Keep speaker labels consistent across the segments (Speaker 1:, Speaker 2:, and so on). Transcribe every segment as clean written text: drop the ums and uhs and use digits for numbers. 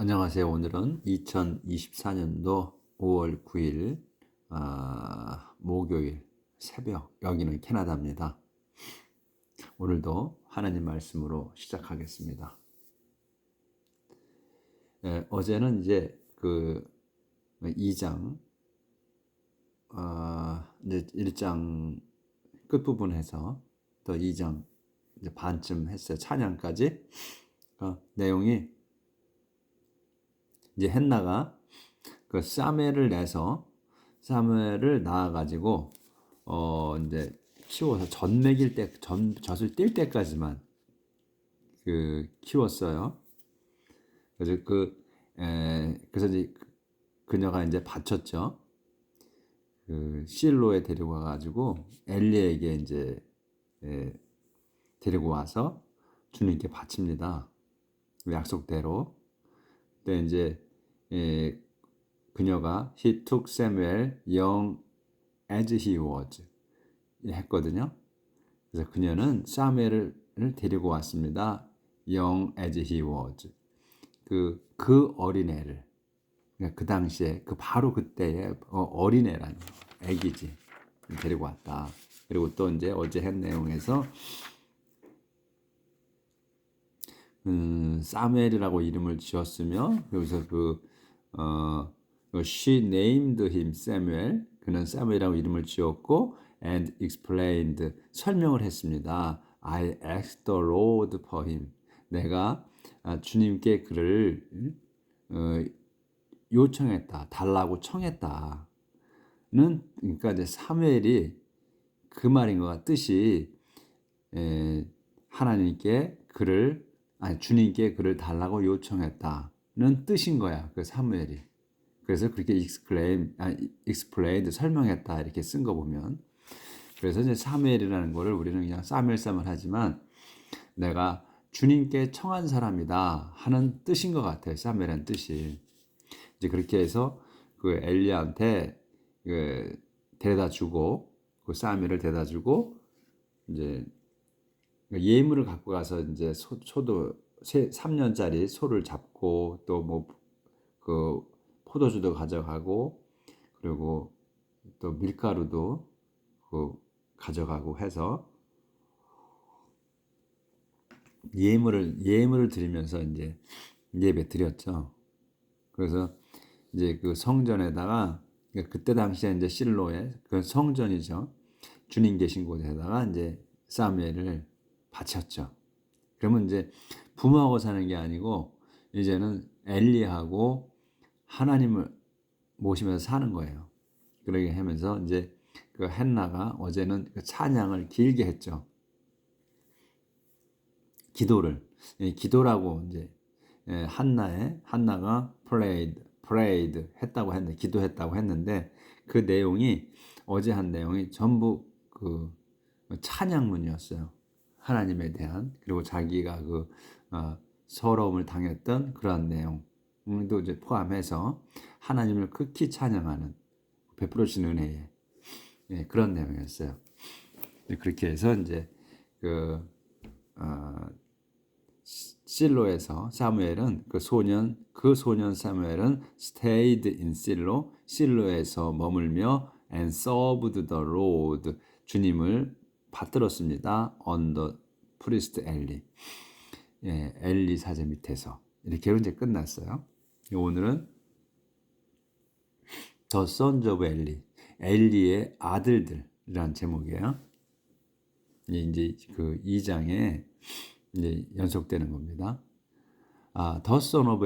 Speaker 1: 안녕하세요. 오늘은 2024년도 5월 9일 목요일 새벽, 여기는 캐나다입니다. 오늘도 하나님 말씀으로 시작하겠습니다. 어제는 이제 그 2장 이제 1장 끝부분에서 또 2장 이제 반쯤 했어요. 찬양까지. 내용이 이제 헨나가 그 사무엘을 내서 사무엘을 낳아가지고 이제 키워서 젖을 띨 때까지만 키웠어요. 그래서 그래서 이제 그녀가 이제 바쳤죠. 실로에 데리고 와가지고 엘리에게 이제 데리고 와서 주님께 바칩니다. 약속대로. 근데 이제 그녀가 He took Samuel young as he was 했거든요. 그래서 그녀는 사무엘을 데리고 왔습니다. young as he was. 그 어린애를, 그러니까 그 당시에 바로 그때의 어린애라는 애기지 데리고 왔다. 그리고 또 이제 어제 한 내용에서 사무엘이라고 이름을 지었으며, 여기서 she named him Samuel. 그는 사무엘이라고 이름을 지었고, and explained, 설명을 했습니다. I asked the Lord for him. 내가 주님께 그를 요청했다, 달라고 청했다는, 그러니까 이제 사무엘이 그 말인 것 뜻이 하나님께 주님께 그를 달라고 요청했다는 뜻인 거야. 그 사무엘이. 그래서 그렇게 explained, 설명했다 이렇게 쓴 거 보면. 그래서 이제 사무엘이라는 거를 우리는 그냥 사무엘 하지만 내가 주님께 청한 사람이다 하는 뜻인 것 같아요. 사무엘이라는 뜻이. 이제 그렇게 해서 그 엘리야한테 데려다 주고, 그 사무엘을 데려다 주고, 이제 예물을 갖고 가서 이제 소도 3년짜리 소를 잡고, 또 뭐 그 포도주도 가져가고, 그리고 또 밀가루도 가져가고 해서 예물을 드리면서 이제 예배 드렸죠. 그래서 이제 그 성전에다가, 그때 당시에 이제 실로에 그 성전이죠. 주님 계신 곳에다가 이제 사무엘을 바쳤죠. 그러면 이제 부모하고 사는 게 아니고 이제는 엘리하고 하나님을 모시면서 사는 거예요. 그러게 하면서 이제 그 헨나가 어제는 그 찬양을 길게 했죠. 기도라고 이제 한나가 prayed 했다고 했는데, 기도했다고 했는데, 그 내용이 어제 한 내용이 전부 그 찬양문이었어요. 하나님에 대한, 그리고 자기가 서러움을 당했던 그러한 내용도 이제 포함해서 하나님을 극히 찬양하는, 베풀어 주신 은혜의 그런 내용이었어요. 그렇게 해서 이제 실로에서 사무엘은 그 소년 사무엘은 stayed in 실로에서 머물며 and served the Lord, 주님을 받들었습니다. under priest 엘리, 엘리 사제 밑에서. 이렇게 이제 끝났어요. 오늘은 The Sons of 엘리의 아들들이란 제목이에요. 이제 그 2장에 이제 연속되는 겁니다. The Son of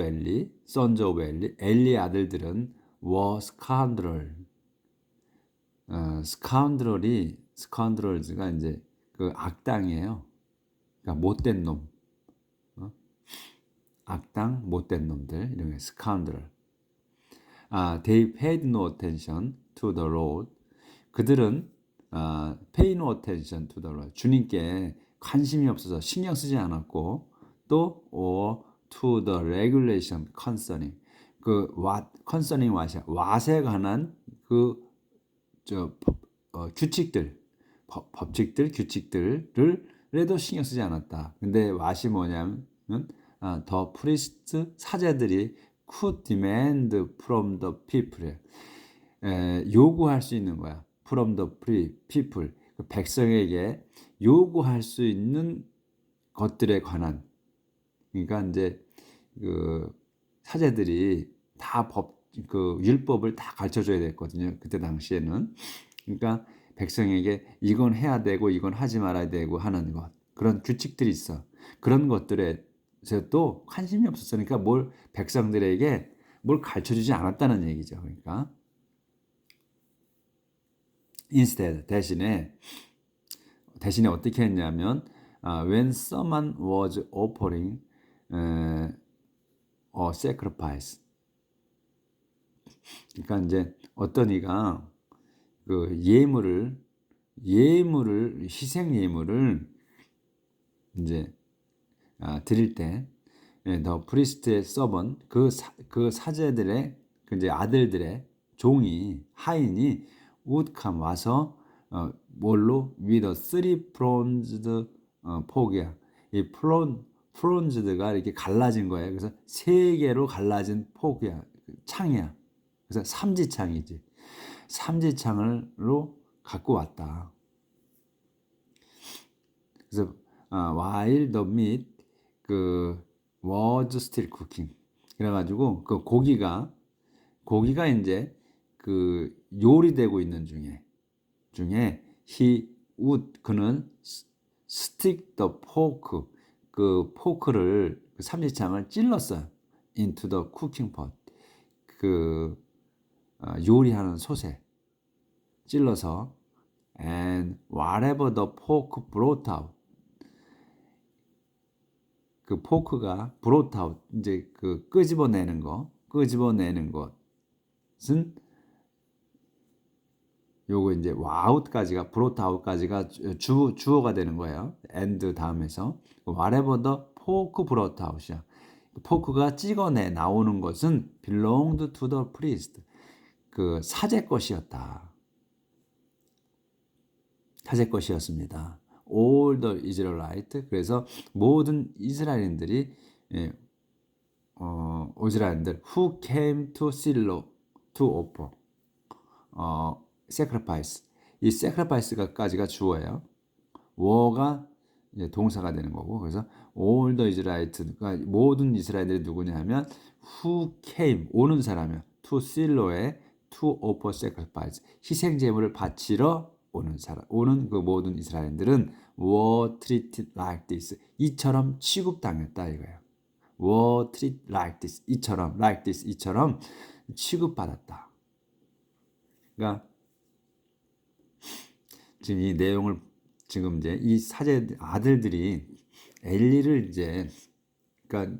Speaker 1: Sons of 엘리의 아들들은 were scoundrel. scoundrels가 이제 그 악당이에요. 그러니까 못된 놈, 악당, 못된 놈들, 이런 게 scoundrel. They paid no attention to the Lord. 그들은 pay no attention to the Lord. 주님께 관심이 없어서 신경 쓰지 않았고, 또 or to the regulation concerning, concerning 왓에 관한 규칙들, 법칙들, 규칙들을 해도 신경 쓰지 않았다. 근데 왓이 뭐냐면 더 프리스트 사제들이 could demand from the people 요구할 수 있는 거야. from the people 그 백성에게 요구할 수 있는 것들에 관한 그러니까 이제 그 사제들이 다 그 율법을 다 가르쳐 줘야 됐거든요. 그때 당시에는. 그러니까 백성에게 이건 해야 되고 이건 하지 말아야 되고 하는 것. 그런 규칙들이 있어. 그런 것들에 또 관심이 없었으니까 뭘 백성들에게 뭘 가르쳐 주지 않았다는 얘기죠. 그러니까 instead 대신에 어떻게 했냐면 when someone was offering a sacrifice 그러니까 이제 어떤 이가 그 예물을 희생 예물을 이제 드릴 때 더 프리스트의 서번 그 사제들의 그 이제 아들들의 종이 하인이 would come 와서 뭘로 with a three bronzed 포기야. 이 bronzed가 이렇게 갈라진 거예요. 그래서 세 개로 갈라진 포기야. 창이야. 그래서 삼지창이지. 삼지창으로 갖고 왔다. 그래서 while the meat 그 was still cooking. 그래가지고 그 고기가 이제 그 요리되고 있는 중에 he would 그는 stick the fork 그 포크를 그 삼지창을 찔렀어요. into the cooking pot 그 요리하는 솥에 찔러서 and whatever the pork brought out 그 포크가 brought out 이제 그 끄집어내는 것은 요거 이제 out까지가 brought out까지가 주어가 되는 거예요. and 다음에서 whatever the pork brought out이야. 포크가 찍어내 나오는 것은 belonged to the priest 그 사제 것이었다. 사제 것이었습니다. All the Israelite 그래서 모든 이스라엘인들이 이스라엘인들 who came to Shiloh to offer sacrifice 이 sacrifice까지가 주어예요. 워가 이제 동사가 되는 거고 그래서 all the Israelite가 모든 이스라엘들이 누구냐면 who came 오는 사람이야. to Shiloh에 to offer sacrifice 희생 제물을 바치러 오는 그 모든 이스라엘들은 were treated like this 이처럼 취급당했다 이거예요. were treated like this 이처럼 like this 이처럼 취급받았다. 그러니까 지금 이 내용을 지금 이제 이 사제 아들들이 엘리를 이제 그러니까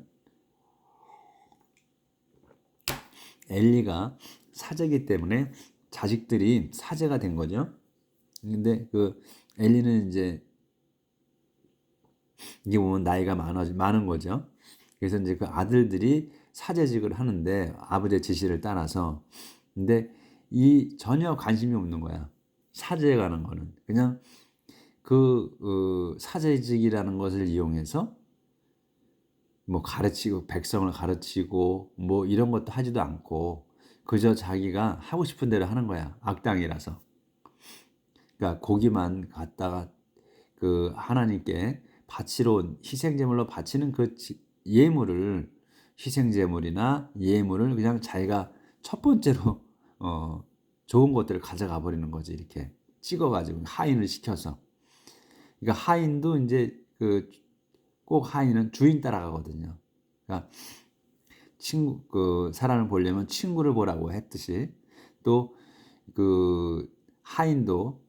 Speaker 1: 엘리가 사제이기 때문에 자식들이 사제가 된 거죠. 근데 그 엘리는 이제 이게 보면 나이가 많은 거죠. 그래서 이제 그 아들들이 사제직을 하는데 아버지의 지시를 따라서 근데 이 전혀 관심이 없는 거야. 사제에 가는 거는 그냥 그 사제직이라는 것을 이용해서 뭐 가르치고 백성을 가르치고 뭐 이런 것도 하지도 않고 그저 자기가 하고 싶은 대로 하는 거야. 악당이라서. 그러니까 고기만 갖다가 그 하나님께 바치러 희생제물로 바치는 그 예물을 희생제물이나 예물을 그냥 자기가 첫 번째로 좋은 것들을 가져가 버리는 거지. 이렇게 찍어가지고 하인을 시켜서. 그러니까 하인도 이제 꼭 하인은 주인 따라가거든요. 그러니까 그 사람을 보려면 친구를 보라고 했듯이 또 그 하인도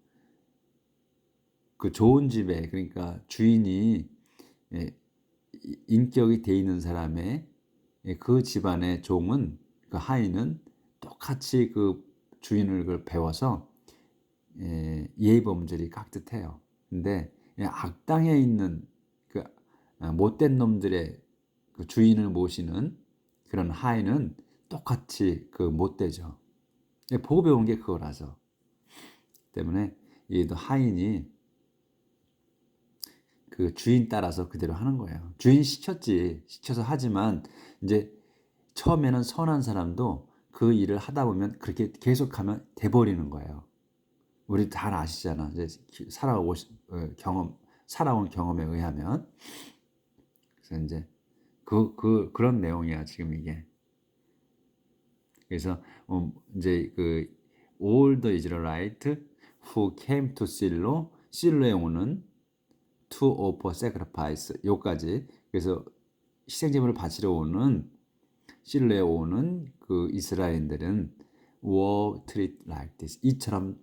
Speaker 1: 그 좋은 집에 그러니까 주인이 인격이 돼 있는 사람의 그 집안의 종은 그 하인은 똑같이 그 주인을 배워서 예의 범절이 깍듯해요. 근데 악당에 있는 그 못된 놈들의 그 주인을 모시는 그런 하인은 똑같이 그 못되죠. 보고 배운 게 그거라서 때문에 이 하인이 그 주인 따라서 그대로 하는 거예요. 주인 시켰지. 시켜서 하지만 이제 처음에는 선한 사람도 그 일을 하다 보면 그렇게 계속하면 돼버리는 거예요. 우리 잘 아시잖아. 이제 살아온 경험에 의하면. 그래서 이제 그런 내용이야, 지금 이게. 그래서 이제 그 all the Israelite who came to 실로에 오는 to offer sacrifice 요까지. 그래서 희생제물을 바치러 오는 실로에 오는 그 이스라엘인들은 were treated like this. 이처럼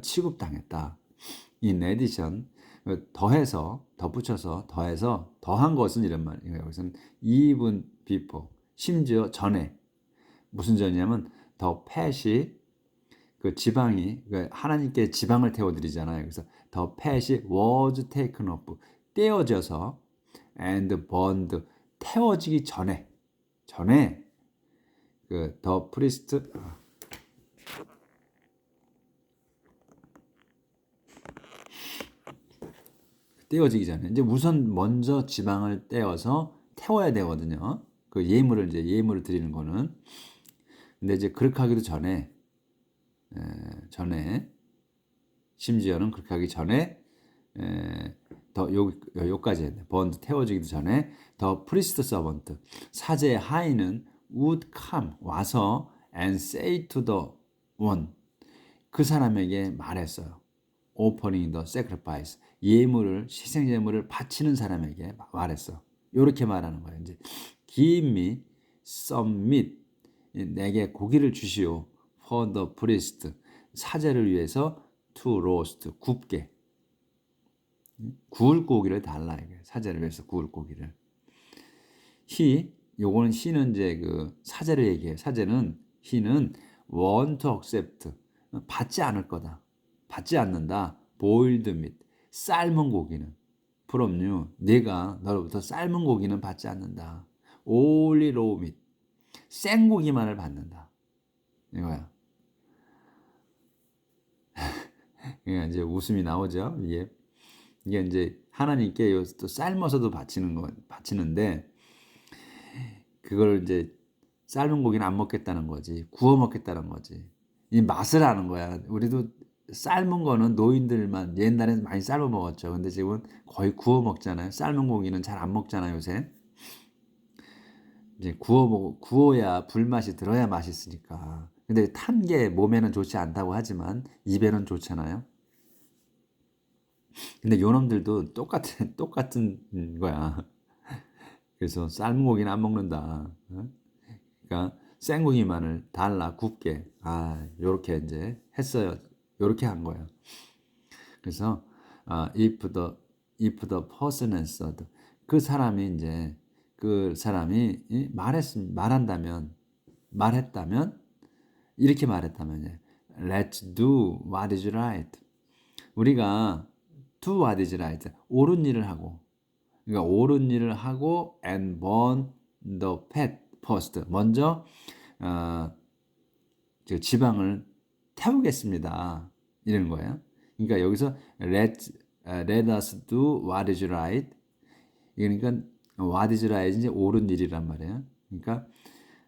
Speaker 1: 취급당했다. In addition, 더한 것은 이런 말이에요. 여기서는 even before, 심지어 전에. 무슨 전이냐면 더 팻이 그 지방이 하나님께 지방을 태워드리잖아요. 그래서 더 팻이 was taken up, 떼어져서 and burned, 태워지기 전에 그 더 프리스트 떼어지기 전에 이제 우선 먼저 지방을 떼어서 태워야 되거든요. 그 예물을 드리는 거는. 근데 이제 그렇게 하기도 전에 심지어는 그렇게 하기 전에 요까지 했네. 번드 태워지기도 전에 더 프리스트 서번트, 사제의 하인은 would come, 와서 and say to the one, 그 사람에게 말했어요. offering the sacrifice, 희생제물을 바치는 사람에게 말했어. 이렇게 말하는 거예요. 이제 give me some meat, 내게 고기를 주시오. for the priest, 사제를 위해서 to roast, 굽게. 구울 고기를 달라, 이게. 사제를 위해서 구울 고기를. 요거는 he는 이제 그 사제를 얘기해요. he는 want to accept, 받지 않을 거다. 받지 않는다. boiled meat, 삶은 고기는. from you, 내가 너로부터 삶은 고기는 받지 않는다. only raw meat, 생고기만을 받는다. 이거야. 이게 이제 웃음이 나오죠. 이게 이제 하나님께 또 삶아서도 바치는데 그걸 이제 삶은 고기는 안 먹겠다는 거지. 구워 먹겠다는 거지. 이 맛을 아는 거야. 우리도 삶은 거는 노인들만 옛날에는 많이 삶아 먹었죠. 근데 지금은 거의 구워 먹잖아요. 삶은 고기는 잘 안 먹잖아요, 요새. 이제 구워야 불맛이 들어야 맛있으니까. 근데 탄 게 몸에는 좋지 않다고 하지만 입에는 좋잖아요. 근데 요놈들도 똑같은 거야. 그래서 삶은 고기는 안 먹는다. 그러니까 생고기만을 달라, 굽게. 요렇게 이제 했어요. 요렇게 한 거예요. 그래서 if the person answered, 그 사람이 말했다면 이렇게 말했다면 let's do what is right. 우리가 do what is right, 옳은 일을 하고, 그러니까 옳은 일을 하고 and burn the fat first, 먼저 지방을 태우겠습니다. 이런 거예요. 그러니까 여기서 let us do what is right. 그러니까 what is right 이제 옳은 일이란 말이에요. 그러니까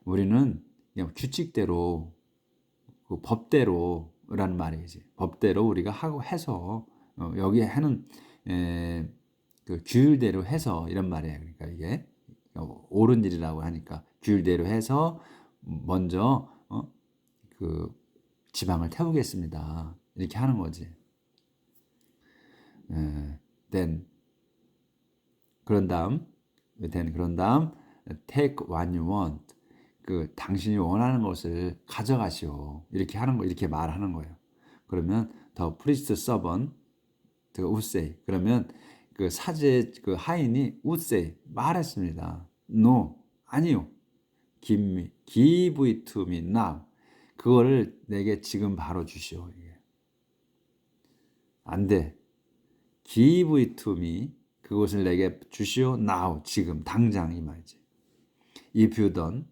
Speaker 1: 우리는 그냥 규칙대로, 그 법대로라는 말이지. 법대로 우리가 하고 해서 여기 하는 그 규율대로 해서 이런 말이에요. 그러니까 이게 옳은 일이라고 하니까 규율대로 해서 먼저 그 지방을 태우겠습니다. 이렇게 하는 거지. then 그런 다음 take what you want, 그 당신이 원하는 것을 가져가시오. 이렇게 말하는 거예요. 그러면 the priest servant would say, 그러면 그 사제 그 하인이 would say, 말했습니다. no, 아니요. give it to me now. 그거를 내게 지금 바로 주시오. 안 돼. give it to me, 그것을 내게 주시오. now, 지금 당장, 이 말이지. if you don't,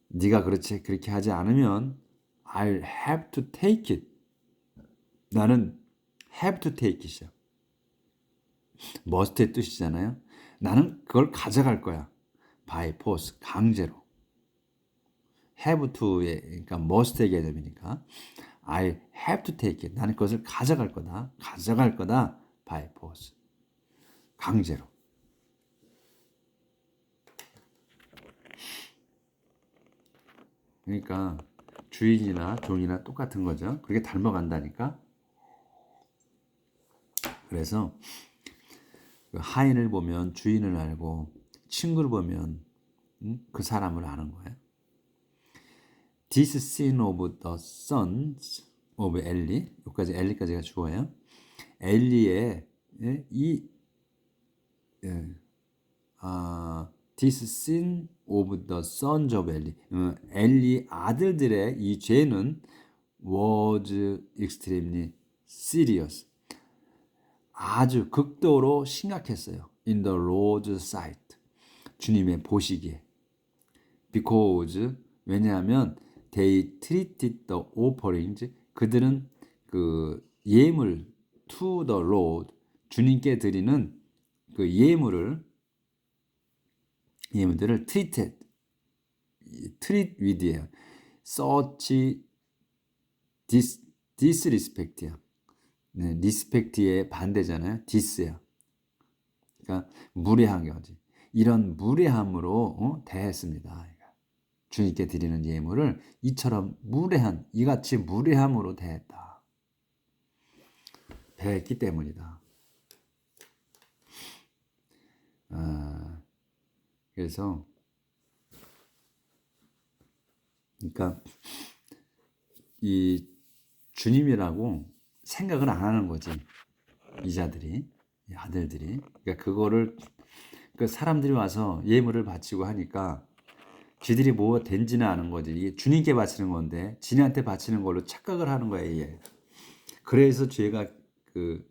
Speaker 1: 네가 그렇게 하지 않으면 I'll have to take it. 나는 have to take it이야. must의 뜻이잖아요. 나는 그걸 가져갈 거야. by force, 강제로. have to의, 그러니까 must의 개념이니까. I have to take it. 나는 그것을 가져갈 거다. 가져갈 거다. by force. 강제로. 그러니까 주인이나 종이나 똑같은 거죠. 그게 닮아간다니까. 그래서 하인을 보면 주인을 알고 친구를 보면 그 사람을 아는 거예요. This scene of the sons of Ellie, 여기까지 엘리까지가 주어예요. 엘리의 이 This sin of the sons of Ellie, 엘리 아들들의 이 죄는 was extremely serious, 아주 극도로 심각했어요. In the Lord's sight, 주님의 보시기에. Because, 왜냐하면 they treated the offerings, 그들은 그 예물 to the Lord, 주님께 드리는 그 예물들을 treat with예요. such disrespect야. 네, respect의 반대잖아요. dis야. 그러니까 무례한 거지. 이런 무례함으로 대했습니다. 주님께 드리는 예물을 이처럼 무례한, 이같이 무례함으로 대했다. 대했기 때문이다. 그래서 그러니까 이 주님이라고 생각을 안 하는 거지. 이 자들이, 이 아들들이. 그러니까 그거를 그 사람들이 와서 예물을 바치고 하니까 지들이 뭐 된지는 아는 거지. 이게 주님께 바치는 건데 지네한테 바치는 걸로 착각을 하는 거야, 얘. 그래서 죄가 그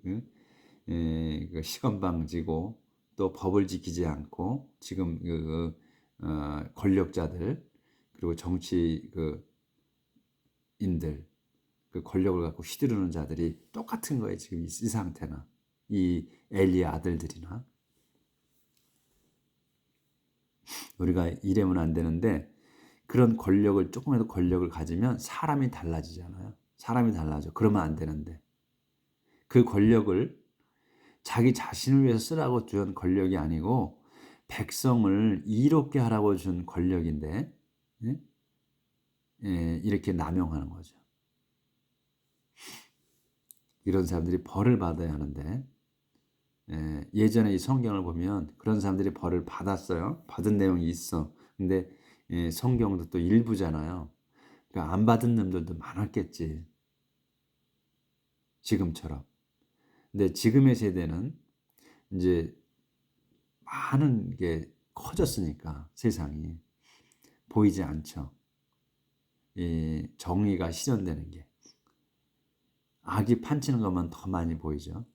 Speaker 1: 시건방지고 또 법을 지키지 않고 지금 권력자들 그리고 정치 인들 그 권력을 갖고 휘두르는 자들이 똑같은 거예요. 지금 이 상태나 이 엘리의 아들들이나. 우리가 이래면 안 되는데 그런 권력을 조금이라도 권력을 가지면 사람이 달라지잖아요. 사람이 달라져. 그러면 안 되는데 그 권력을 자기 자신을 위해서 쓰라고 준 권력이 아니고 백성을 이롭게 하라고 준 권력인데 이렇게 남용하는 거죠. 이런 사람들이 벌을 받아야 하는데 예전에 이 성경을 보면 그런 사람들이 벌을 받았어요. 받은 내용이 있어. 근데 성경도 또 일부잖아요. 그러니까 안 받은 놈들도 많았겠지. 지금처럼. 근데 지금의 세대는 이제 많은 게 커졌으니까 세상이 보이지 않죠. 이 정의가 실현되는 게. 악이 판치는 것만 더 많이 보이죠.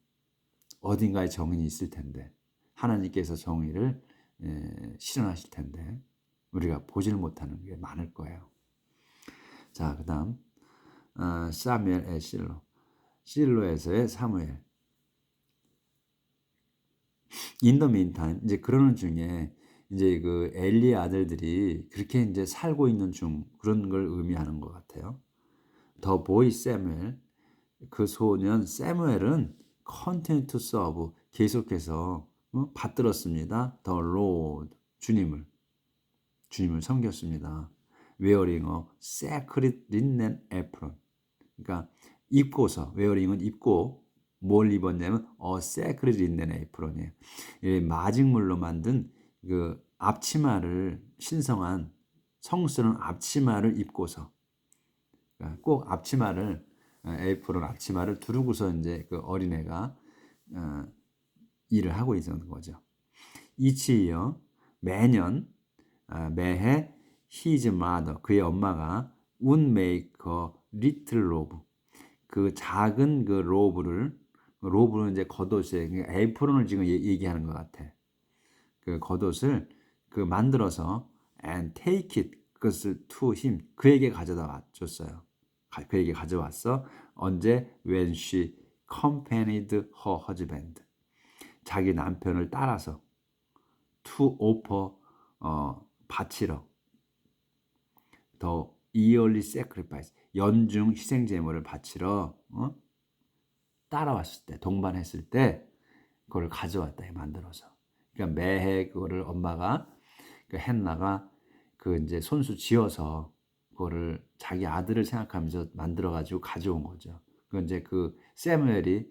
Speaker 1: 어딘가에 정의는 있을 텐데 하나님께서 정의를 실현하실 텐데 우리가 보질 못하는 게 많을 거예요. 자, 그 다음 사무엘의 실로에서의 사무엘. In the meantime, 이제 그러는 중에 이제 그 엘리의 아들들이 그렇게 이제 살고 있는 중 그런 걸 의미하는 것 같아요. The boy Samuel, 그 소년 사무엘은 continue to serve, 계속해서 받들었습니다. The Lord, 주님을 섬겼습니다. Wearing a sacred linen apron, 그러니까 입고서, wearing은 입고 뭘 입었냐면 a sacred linen apron이에요. 마직물로 만든 그 앞치마를, 신성한 성스러운 앞치마를 입고서, 그러니까 꼭 앞치마를, 에이프론 앞치마를 두르고서 이제 그 어린애가 일을 하고 있었던 거죠. each year, 매년, 매해 his mother, 그의 엄마가 would make a little robe, 그 작은 그 로브는 이제 겉옷에, 그러니까 에이프론을 지금 얘기하는 것 같아. 그 겉옷을 그 만들어서 and take it, 그것을 to him, 그에게 가져다 줬어요. 그에게 가져왔어. 언제? When she accompanied her husband. 자기 남편을 따라서 to offer 바치러 the yearly sacrifice 연중 희생 제물을 바치러 따라왔을 때 동반했을 때 그걸 가져왔다 만들어서. 그러니까 매해 그거를 엄마가 그 헨나가 그 이제 손수 지어서 그거를 자기 아들을 생각하면서 만들어 가지고 가져온 거죠. 그 이제 그 세무엘이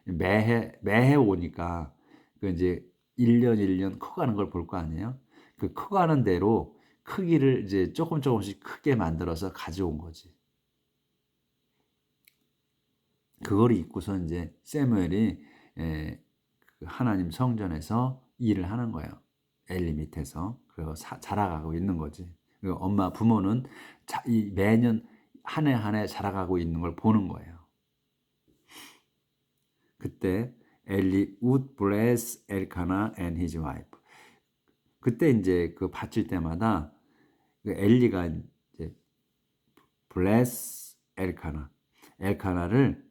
Speaker 1: 매해 오니까 그 이제 1년 1년 커가는 걸 볼 거 아니에요. 그 커가는 대로 크기를 이제 조금씩 크게 만들어서 가져온 거지. 그걸 입고서 이제 세무엘이 그 하나님 성전에서 일을 하는 거예요. 엘리 밑에서. 그리고 자라가고 있는 거지. 엄마 부모는 매년 한 해 한 해 자라가고 있는 걸 보는 거예요. 그때 엘리 would bless 엘카나 and his wife. 그때 이제 그 바칠 때마다 그 엘리가 이제 bless 엘카나를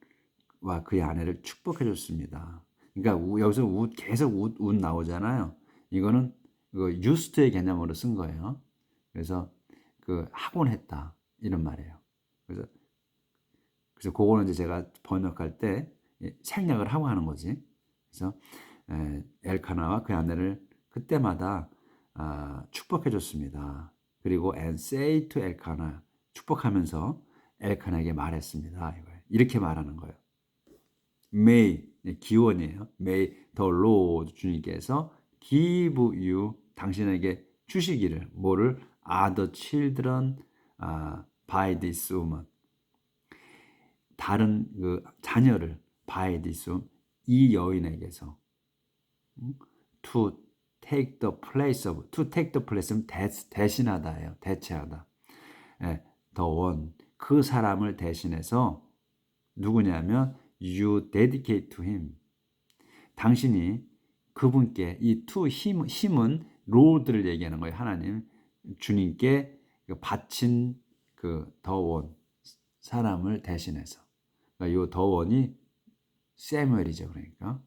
Speaker 1: 와 그의 아내를 축복해 줬습니다. 그러니까 여기서 계속 would 나오잖아요. 이거는 그 used의 개념으로 쓴 거예요. 그래서 그 하곤 했다 이런 말이에요. 그래서 그거는 이제 제가 번역할 때 생략을 하고 하는 거지. 그래서 엘카나와 그 아내를 그때마다 축복해 줬습니다. 그리고 and say to 엘카나 축복하면서 엘카나에게 말했습니다. 이렇게 말하는 거예요. May 기원이에요. May the Lord 주님께서 give you 당신에게 주시기를 뭐를 other children by this woman 다른 그 자녀를 by this woman 이 여인에게서 to take the place는 대신하다예요. 대체하다. the one 그 사람을 대신해서 누구냐면 you dedicate to him 당신이 그분께 이 to 힘은 Lord를 얘기하는 거예요. 하나님 주님께 바친 그 the one 사람을 대신해서 그러니까 이 the one이 세무엘이죠. 그러니까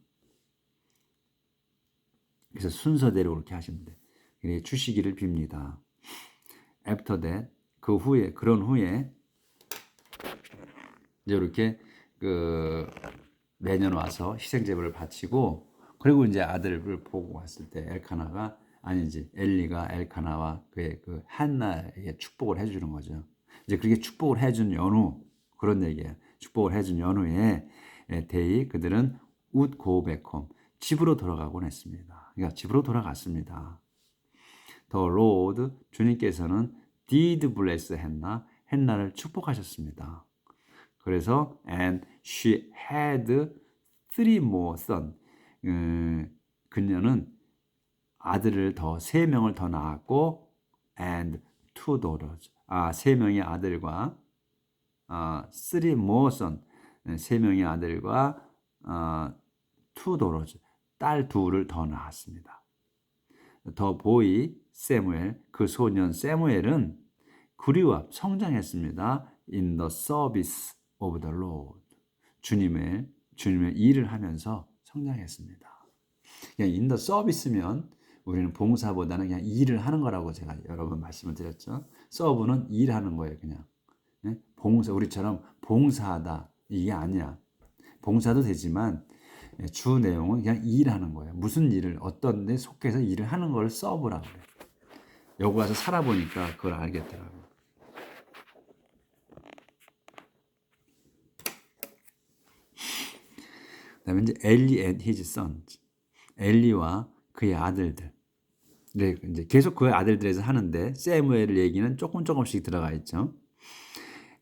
Speaker 1: 그래서 순서대로 그렇게 하시면 돼. 주시기를 빕니다. After that 그런 후에 이제 이렇게 그 매년 와서 희생제물을 바치고 그리고 이제 아들을 보고 왔을 때 엘카나가 아니지 엘리가 엘카나와 그의 그 한나에게 축복을 해주는 거죠. 이제 그렇게 축복을 해준 연후 그런 얘기예요. 축복을 해준 연후에 그들은 would go back home 집으로 돌아가곤 했습니다. 그러니까 집으로 돌아갔습니다. The Lord 주님께서는 did bless 헨나를 축복하셨습니다. 그래서 and she had 3 more sons. 그녀는 아들을 더 3명을 더 낳았고 and 2 daughters. 3명의 아들과 3 more sons. 3명의 아들과 2 daughters. 딸 둘을 더 낳았습니다. 더 보이 세무엘 그 소년 세무엘은 그리워 성장했습니다. In the service of the Lord. 주님의 일을 하면서 성장했습니다. 그냥 in the service면 우리는 봉사보다는 그냥 일을 하는 거라고 제가 여러 번 말씀을 드렸죠. 서브는 일하는 거예요, 그냥. 봉사 우리처럼 봉사하다 이게 아니야. 봉사도 되지만 주 내용은 그냥 일하는 거예요. 무슨 일을 어떤 데 속해서 일을 하는 걸 서브라고 그래요. 여기 와서 살아보니까 그걸 알겠더라고요. 그다음에 이제 엘리 and his sons. 엘리와 그의 아들들. 네, 이제 계속 그의 아들들에서 하는데 세무엘 얘기는 조금씩 들어가 있죠.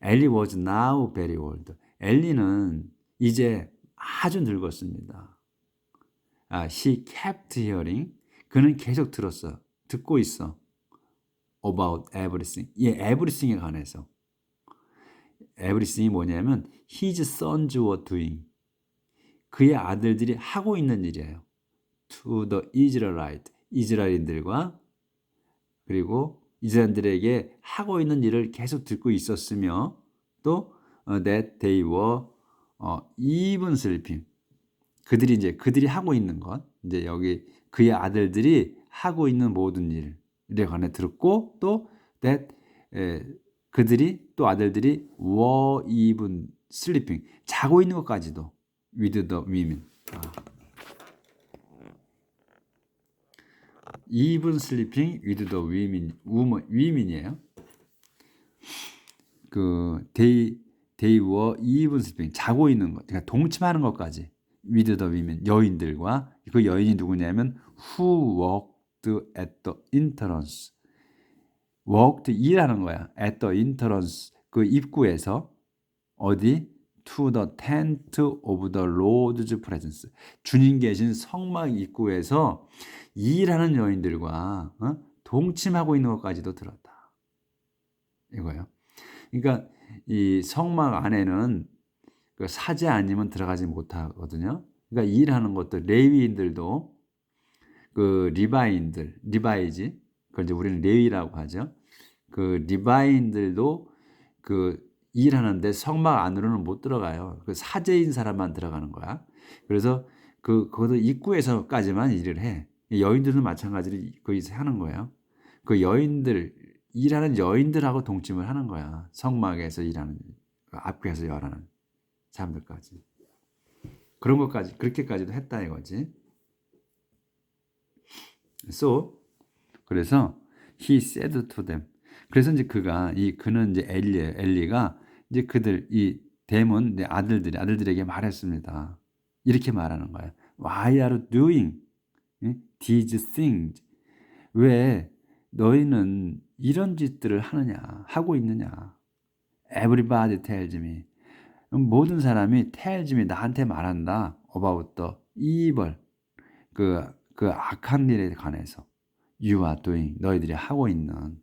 Speaker 1: 엘리 was now very old. 엘리는 이제 아주 늙었습니다. He kept hearing. 그는 계속 듣고 있어. About everything. everything에 관해서. everything이 뭐냐면 his sons were doing. 그의 아들들이 하고 있는 일이에요. To the Israelite. 이스라엘인들과 그리고 이스라엘들에게 하고 있는 일을 계속 듣고 있었으며 또 that they were even sleeping. 그들이 하고 있는 것, 이제 여기 그의 아들들이 하고 있는 모든 일에 관해 들었고, 또 that 그들이 또 아들들이 were even sleeping, 자고 있는 것까지도 with the women. even sleeping with the women이에요. they were even sleeping, 자고 있는 것, 그러니까 동침하는 것까지 with the women, 여인들과. 그 여인이 누구냐면 who worked at the entrance. worked, 일하는 거야. at the entrance, 그 입구에서. 어디? to the tent of the Lord's presence. 주님 계신 성막 입구에서 일하는 여인들과 동침하고 있는 것까지도 들었다. 이거예요. 그러니까 이 성막 안에는 그 사제 아니면 들어가지 못하거든요. 그러니까 일하는 것도 레위인들도, 그 리바이지, 그걸 이제 우리는 레위라고 하죠. 그 리바인들도 그 일하는데 성막 안으로는 못 들어가요. 그 사제인 사람만 들어가는 거야. 그래서 그것도 입구에서까지만 일을 해. 여인들도 마찬가지로 거기서 하는 거예요. 그 일하는 여인들하고 동침을 하는 거야. 성막에서 일하는, 앞에서 일하는 사람들까지. 그런 것까지, 그렇게까지도 했다 이거지. 그래서 he said to them. 그래서 이제 그는 이제 엘리가 이제 이 댐은 아들들에게 말했습니다. 이렇게 말하는 거예요. Why are you doing these things? 왜 너희는 이런 짓들을 하고 있느냐? Everybody tells me. 모든 사람이 tells me, 나한테 말한다. About the evil. 그 악한 일에 관해서. You are doing. 너희들이 하고 있는.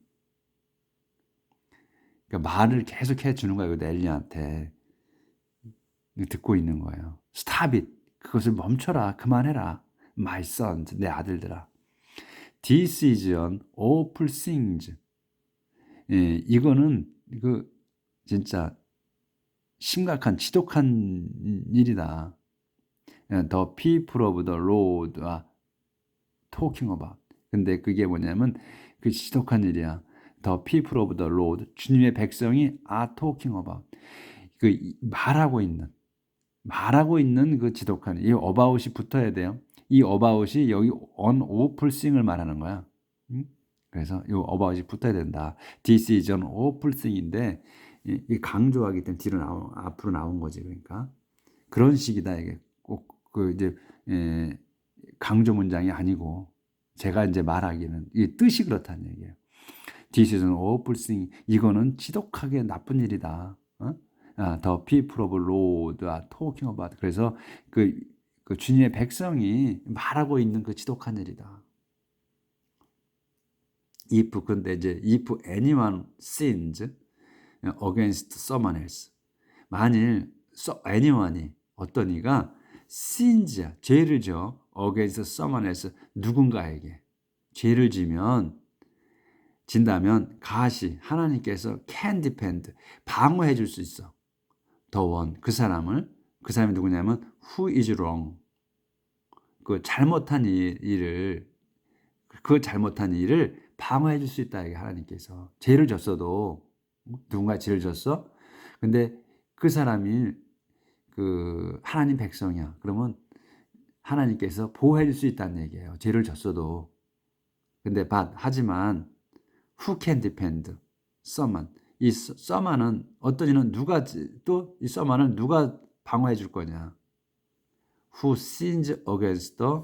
Speaker 1: 그러니까 말을 계속 해주는 거예요. 엘리한테. 듣고 있는 거예요. Stop it. 그것을 멈춰라. 그만해라. My son, 내 아들들아. This is an awful thing. 이거는 진짜 심각한, 지독한 일이다. The people of the Lord are talking about. 근데 그게 뭐냐면 그 지독한 일이야. The people of the Lord, 주님의 백성이 are talking about. 말하고 있는 그 지독한, 이 about이 붙어야 돼요. 이 about이 여기 on awful thing을 말하는 거야. 그래서 이 about이 붙어야 된다. This is an awful thing인데, 이 강조하기 때문에 앞으로 나온 거지. 그러니까 그런 식이다. 이게 꼭 이제 강조 문장이 아니고, 제가 이제 말하기는 이 뜻이 그렇다는 얘기예요. This is an awful thing. 이거는 지독하게 나쁜 일이다. The people of Lord are talking about. 그래서 그 주님의 백성이 말하고 있는 그 지독한 일이다. 근데 이제 if anyone sins against someone else. 만일 anyone이, 어떤 이가 sins야, 죄를 져, against someone else, 누군가에게 죄를 진다면 가시, 하나님께서 can defend, 방어해 줄 수 있어. the one, 그 사람이 누구냐면 who is wrong, 그 잘못한 일을 방어해 줄 수 있다. 이게 하나님께서 죄를 졌어도, 누군가 죄를 졌어. 근데 그 사람이 하나님 백성이야. 그러면 하나님께서 보호해 줄 수 있다는 얘기예요. 죄를 졌어도. 근데 하지만 who can defend someone? 이 someone은 어떤 이는 이 someone은 누가 방어해 줄 거냐? Who sins against the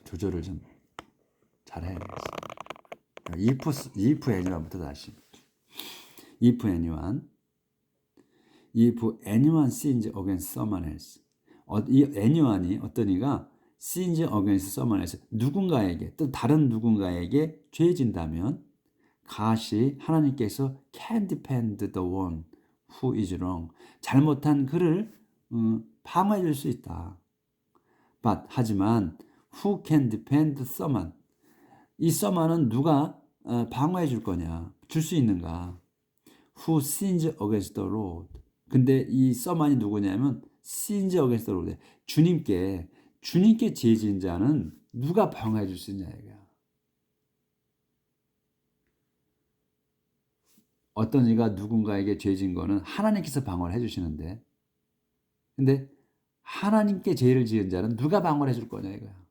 Speaker 1: 조절을 좀 잘해야겠어. if anyone부터 다시. if anyone sins against someone else. 이 anyone이, 어떤 이가 sins against someone else, 누군가에게, 또 다른 누군가에게 죄진다면 가시, 하나님께서 can defend the one who is wrong. 잘못한 그를 방어해 줄 수 있다. 하지만 who can defend someone? 이 서머는 누가 방어해 줄 거냐? 줄 수 있는가? Who sins against the Lord? 근데 이 서만이 누구냐면 sins against the Lord. 주님께 죄 지은 자는 누가 방어해 줄 수 있냐 이거야. 어떤 이가 누군가에게 죄 지은 거는 하나님께서 방어를 해 주시는데, 근데 하나님께 죄를 지은 자는 누가 방어를 해줄 거냐 이거야.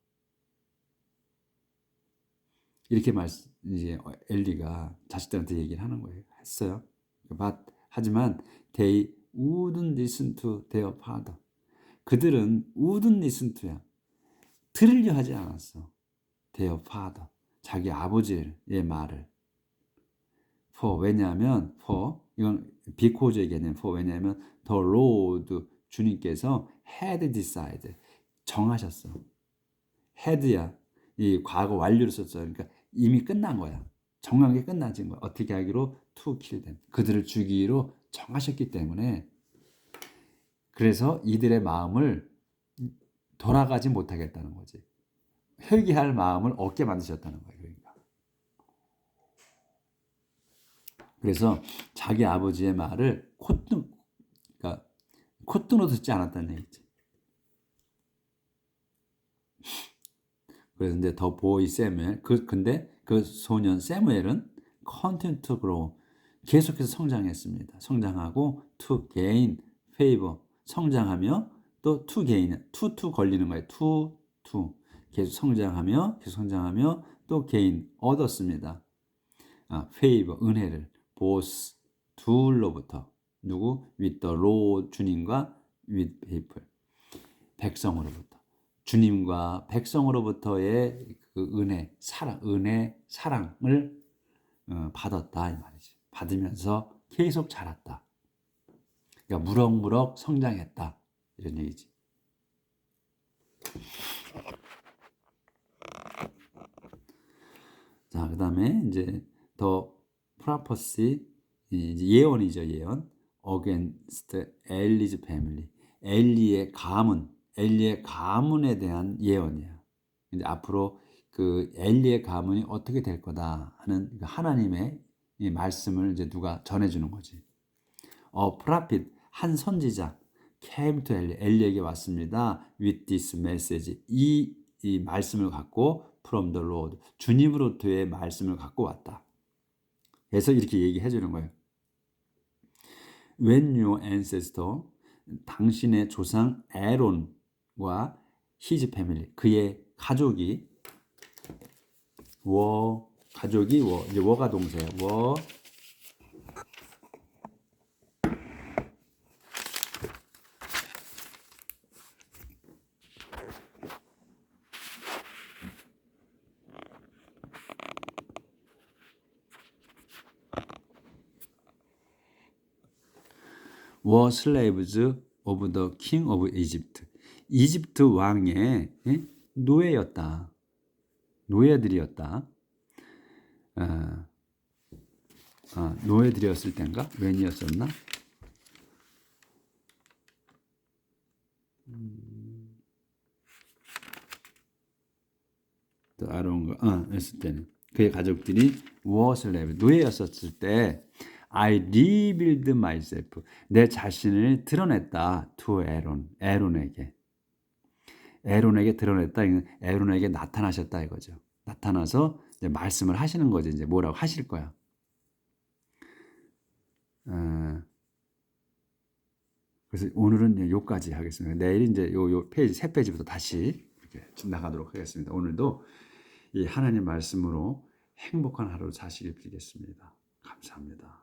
Speaker 1: 이렇게 이제 엘리가 자식들한테 얘기를 하는 거예요. 했어요. 하지만 they wouldn't listen to their father. 그들은 wouldn't listen to야. 들으려 하지 않았어. their father. 자기 아버지의 말을. 왜냐하면 이건 because 개념. 왜냐하면 the Lord 주님께서 had decided 정하셨어. had야 이 과거 완료를 썼어. 그러니까 이미 끝난 거야. 정한 게 끝나진 거야. 어떻게 하기로 to kill them. 그들을 죽이기로 정하셨기 때문에 그래서 이들의 마음을 돌아가지 못하겠다는 거지. 회개할 마음을 얻게 만드셨다는 거예요. 그러니까. 그래서 자기 아버지의 말을 콧등으로 듣지 않았다는 얘기지. 그래서 근데 더 보이 세무엘 근데 그 소년 세무엘은 continue to grow 계속해서 성장했습니다. 성장하고 to gain favor 성장하며 또 to gain to 걸리는 거예요. to 계속 성장하며 또 gain 얻었습니다. favor 은혜를 both 둘로부터 누구 with the Lord 주님과 with people 백성으로부터 주님과 백성으로부터의 그 사랑을 받았다 이 말이지. 받으면서 계속 자랐다. 그러니까 무럭무럭 성장했다 이런 얘기지. 자, 그다음에 이제 더 프로퍼시 이제 예언이죠, 예언. against Ellie's family. 엘리의 가문에 대한 예언이야. 이제 앞으로 그 엘리의 가문이 어떻게 될 거다 하는 하나님의 이 말씀을 이제 누가 전해주는 거지. prophet 한 선지자 came to 엘리에게 왔습니다. with this message 이 말씀을 갖고 from the Lord 주님으로부터의 말씀을 갖고 왔다. 그래서 이렇게 얘기해 주는 거예요. When your ancestor 당신의 조상 에론과 his family 그의 가족이 이제 워가 동사야. were slaves of the king of Egypt. 이집트 왕의 노예였다. 노예들이었다. 노예들이었을 땐가? 웬이었었나? 또 아론가 했을 때는 그의 가족들이 were slaves 노예였었을 때 I revealed myself 내 자신을 드러냈다 to 에론에게 드러냈다. 에론에게 나타나셨다 이거죠. 나타나서 이제 말씀을 하시는 거죠. 이제 뭐라고 하실 거야. 그래서 오늘은 여기까지 하겠습니다. 내일 이제 요 페이지 세 페이지부터 다시 이렇게 나가도록 하겠습니다. 오늘도 이 하나님 말씀으로 행복한 하루 사시길 빌겠습니다. 감사합니다.